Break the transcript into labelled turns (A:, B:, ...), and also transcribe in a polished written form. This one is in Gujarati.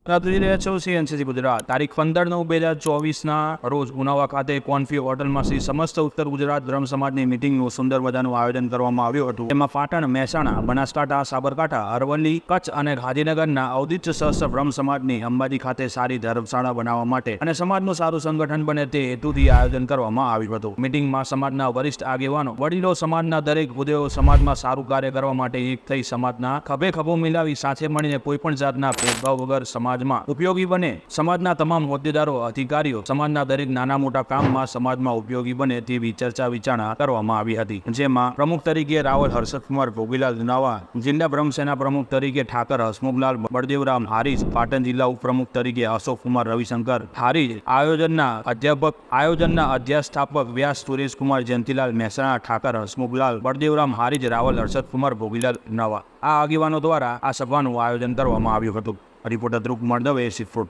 A: CNCC ગુજરાત તારીખ 15/9/2024 રોજ ઉનાવા ખાતે કોન્ફી હોટલમાં શ્રી સમસ્ત ઉત્તર ગુજરાત બ્રહ્મ સમાજની મીટિંગનું સુંદર મજાનું આયોજન કરવામાં આવ્યું હતું. તેમાં પાટણ, મહેસાણા, બનાસકાંઠા, સાબરકાંઠા, અરવલ્લી, કચ્છ અને ગાંધીનગરના અવધિત સહસ્ત્ર બ્રહ્મ સમાજની અંબાજી ખાતે સારી ધર્મશાળા બનાવવા માટે અને સમાજનું સારું સંગઠન બને તે હેતુથી આયોજન કરવામાં આવ્યું હતું. મીટિંગમાં સમાજના વરિષ્ઠ આગેવાનો, વડીલો, સમાજના દરેક હોદ્દેઓ સમાજમાં સારું કાર્ય કરવા માટે એક થઈ સમાજના ખભે ખભો મિલાવી સાથે મળીને કોઈપણ જાતના ભેદભાવ વગર સમાજમાં ઉપયોગી બને. સમાજના તમામ હોદ્દેદારો, અધિકારીઓ સમાજના દરેક નાના મોટા કામમાં સમાજમાં ઉપયોગી બને તેવી ચર્ચા વિચારણા કરવામાં આવી હતી. જેમાં પ્રમુખ તરીકે રાવલ હર્ષદકુમાર ભોગીલાલ ઉનાવા, જિલ્લા બ્રહ્મસેના પ્રમુખ તરીકે ઠાકર હસમુખલાલ બળદેવરામ હારીજ, પાટણ જિલ્લા ઉપપ્રમુખ તરીકે અશોકકુમાર રવિશંકર હારીજ, આયોજનના અધ્યક્ષાપક વ્યાસ સુરેશકુમાર જયંતિલાલ, મહેસાણા ઠાકર હસમુખલાલ બળદેવરામ હારીજ, રાવલ હર્ષદકુમાર ભોગીલાલ ઉનાવા આ આગેવાનો દ્વારા આ સભાનું આયોજન કરવામાં આવ્યું હતું. રિપોર્ટર ધ્રુવ કુમાર દવે, સિદ્ધપુર.